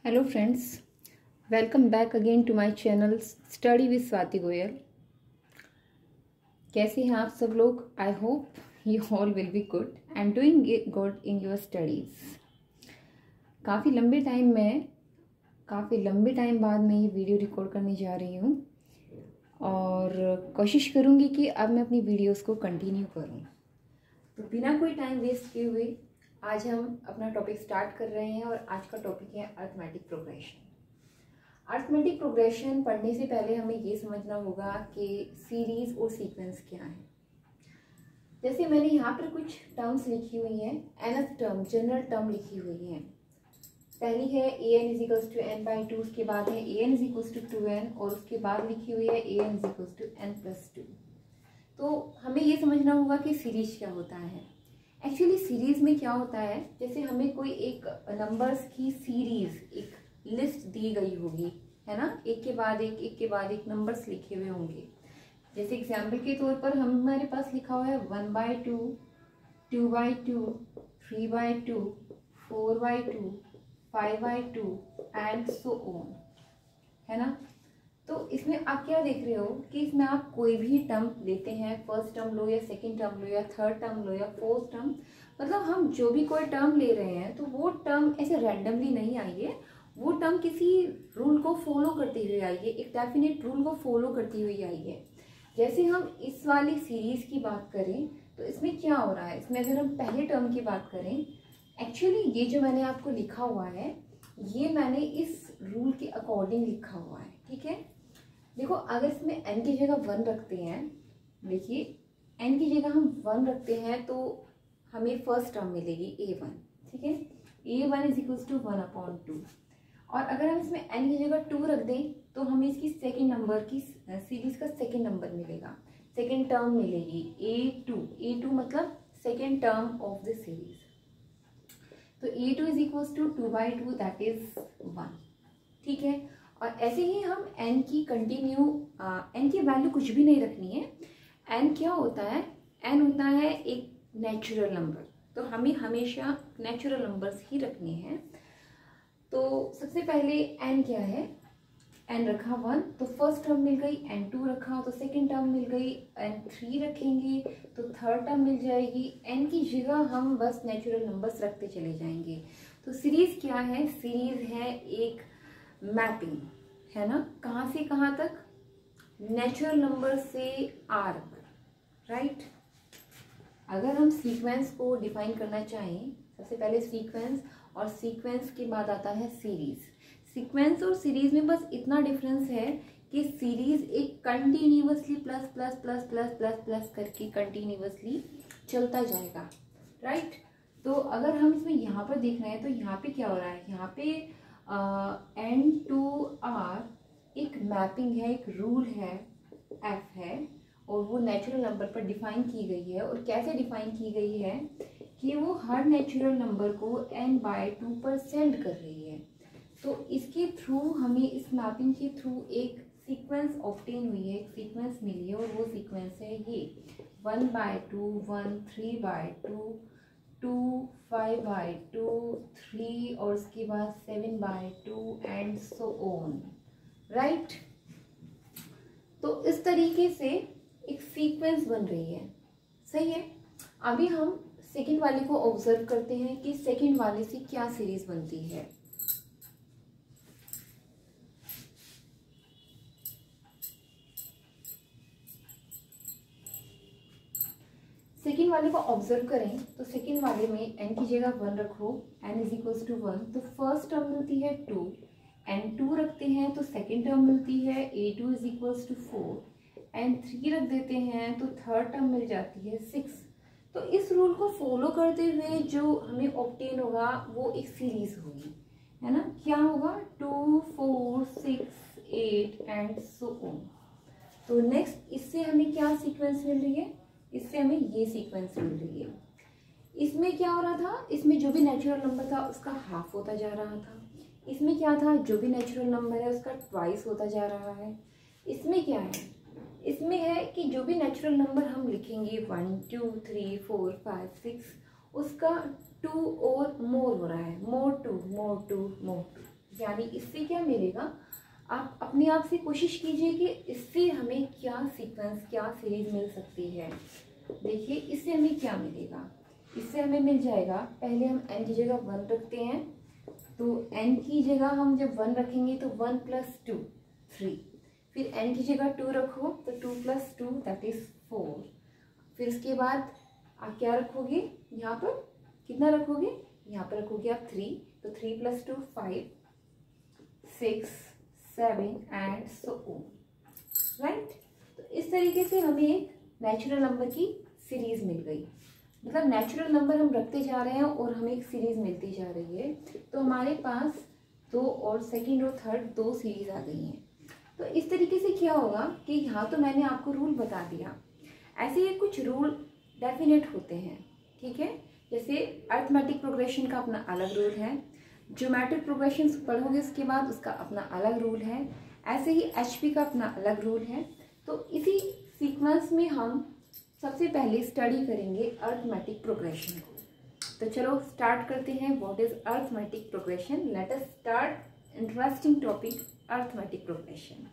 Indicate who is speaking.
Speaker 1: Hello friends, welcome back again to my channel study with Swati Goyal. कैसे हैं आप सब लोग? I hope you all will be good and doing good in your studies. काफ़ी लंबे time बाद मैं ये वीडियो रिकॉर्ड करने जा रही हूँ और कोशिश करूँगी कि अब मैं अपनी वीडियोस को कंटिन्यू करूँ। तो बिना कोई टाइम वेस्ट किए हुए आज हम अपना टॉपिक स्टार्ट कर रहे हैं और आज का टॉपिक है अरिथमेटिक प्रोग्रेशन। अरिथमेटिक प्रोग्रेशन पढ़ने से पहले हमें ये समझना होगा कि सीरीज और सीक्वेंस क्या है। जैसे मैंने यहाँ पर कुछ टर्म्स लिखी हुई हैं, nth टर्म, जनरल टर्म लिखी हुई हैं। पहली है an = n/2, उसके बाद है an = 2n और उसके बाद लिखी हुई है an = n+2। तो हमें ये समझना होगा कि सीरीज क्या होता है। एक्चुअली सीरीज में क्या होता है, जैसे हमें कोई एक नंबर्स की सीरीज, एक लिस्ट दी गई होगी, है ना, एक के बाद एक नंबर्स लिखे हुए होंगे। जैसे एग्जाम्पल के तौर पर हमारे पास लिखा हुआ है 1/2, 2/2, 3/2, 4/2, 5/2 एंड सो ऑन, है ना। तो इसमें आप क्या देख रहे हो कि इसमें आप कोई भी टर्म लेते हैं, फर्स्ट टर्म लो या सेकंड टर्म लो या थर्ड टर्म लो या फोर्थ टर्म, मतलब हम जो भी कोई टर्म ले रहे हैं तो वो टर्म ऐसे रैंडमली नहीं आई है, वो टर्म किसी रूल को फॉलो करते हुए आई है, एक डेफिनेट रूल को फॉलो करती हुई आई है। जैसे हम इस वाली सीरीज की बात करें तो इसमें क्या हो रहा है, इसमें अगर हम पहले टर्म की बात करें, एक्चुअली ये जो मैंने आपको लिखा हुआ है ये मैंने इस रूल के अकॉर्डिंग लिखा हुआ है, ठीक है। देखो, अगर इसमें n की जगह 1 रखते हैं, देखिए n की जगह हम 1 रखते हैं तो हमें फर्स्ट टर्म मिलेगी a1, ठीक है। a1 = 1/2 और अगर हम इसमें n की जगह 2 रख दें तो हमें इसकी सेकेंड नंबर की सीरीज का सेकेंड नंबर मिलेगा, सेकेंड टर्म मिलेगी a2 मतलब second term of the series. तो a2 = 2/2 दैट इज 1, ठीक है। और ऐसे ही हम n की n की वैल्यू कुछ भी नहीं रखनी है। n क्या होता है, n होता है एक नेचुरल नंबर, तो हमें हमेशा नेचुरल नंबर्स ही रखने हैं। तो सबसे पहले n क्या है, n रखा 1 तो फर्स्ट टर्म मिल गई, n2 रखा तो सेकेंड टर्म मिल गई, n3 रखेंगे तो थर्ड टर्म मिल जाएगी। n की जगह हम बस नेचुरल नंबर्स रखते चले जाएंगे। तो सीरीज क्या है, सीरीज है एक मैपिंग, है ना, कहाँ से कहाँ तक, नेचुरल नंबर से आर पर, राइट। अगर हम सीक्वेंस को डिफाइन करना चाहें, सबसे पहले सीक्वेंस और सीक्वेंस के बाद आता है सीरीज। सीक्वेंस और सीरीज में बस इतना डिफरेंस है कि सीरीज एक continuously plus plus plus plus plus plus करके कंटिन्यूअसली चलता जाएगा, राइट। तो अगर हम इसमें यहाँ पर देख रहे हैं तो यहाँ पे क्या हो रहा है, यहाँ पे n to r एक मैपिंग है, एक रूल है, f है और वो नेचुरल नंबर पर डिफाइन की गई है। और कैसे डिफाइन की गई है कि वो हर नेचुरल नंबर को n/2 पर सेंड कर रही है। तो इसके थ्रू हमें, इस मैपिंग के थ्रू एक सीक्वेंस ऑब्टेन हुई है, एक सीक्वेंस मिली है और वो सीक्वेंस है ये 1/2, 1, 3/2, 2, 5/2, 3 और उसके बाद 7/2 एंड सो ऑन, राइट। तो इस तरीके से एक सीक्वेंस बन रही है, सही है। अभी हम सेकंड वाले को ऑब्जर्व करते हैं कि सेकंड वाले से क्या सीरीज बनती है। सेकेंड वाले को ऑब्जर्व करें तो सेकेंड वाले में n की जगह 1 रखो, n = 1 तो फर्स्ट टर्म मिलती है 2, n2 रखते हैं तो सेकेंड टर्म मिलती है a2 = 4, n3 रख देते हैं तो थर्ड टर्म मिल जाती है 6। तो इस रूल को फॉलो करते हुए जो हमें ऑब्टेन होगा वो एक सीरीज होगी, है ना। क्या होगा, 2, 4, 6, 8 एंड सो ऑन। तो नेक्स्ट इससे हमें क्या सीक्वेंस मिल रही है, इससे हमें ये सीक्वेंस मिल रही है। इसमें क्या हो रहा था, इसमें जो भी नेचुरल नंबर था उसका हाफ होता जा रहा था। इसमें क्या था, जो भी नेचुरल नंबर है उसका ट्वाइस होता जा रहा है। इसमें क्या है, इसमें है कि जो भी नेचुरल नंबर हम लिखेंगे 1, 2, 3, 4, 5, 6 उसका 2 और मोर हो रहा है, more to more to more to, यानी इससे क्या मिलेगा, आप अपने आप से कोशिश कीजिए कि इससे हमें क्या सीक्वेंस, क्या सीरीज मिल सकती है। देखिए इससे हमें क्या मिलेगा, इससे हमें मिल जाएगा, पहले हम n की जगह 1 रखते हैं, तो n की जगह हम जब 1 रखेंगे तो 1 + 2 3, फिर n की जगह 2 रखो तो 2 + 2 दैट इज 4, फिर उसके बाद आप क्या रखोगे, यहाँ पर कितना रखोगे, यहाँ पर रखोगे आप 3, तो 3 + 2 5 6 7 एंड सो ऑन, राइट। तो इस तरीके से हमें एक नेचुरल नंबर की सीरीज मिल गई, मतलब नेचुरल नंबर हम रखते जा रहे हैं और हमें एक सीरीज मिलती जा रही है। तो हमारे पास 2 और सेकंड और थर्ड 2 सीरीज आ गई हैं। तो इस तरीके से क्या होगा कि यहाँ तो मैंने आपको रूल बता दिया, ऐसे ही कुछ रूल डेफिनेट होते हैं, ठीक है। जैसे अरिथमेटिक प्रोग्रेशन का अपना अलग रूल है, ज्योमेट्रिक प्रोग्रेशन पढ़ोगे उसके बाद उसका अपना अलग रूल है, ऐसे ही एचपी का अपना अलग रूल है। तो इसी सीक्वेंस में हम सबसे पहले स्टडी करेंगे अरिथमेटिक प्रोग्रेशन को। तो चलो स्टार्ट करते हैं, what is arithmetic progression. Let us start interesting topic arithmetic progression.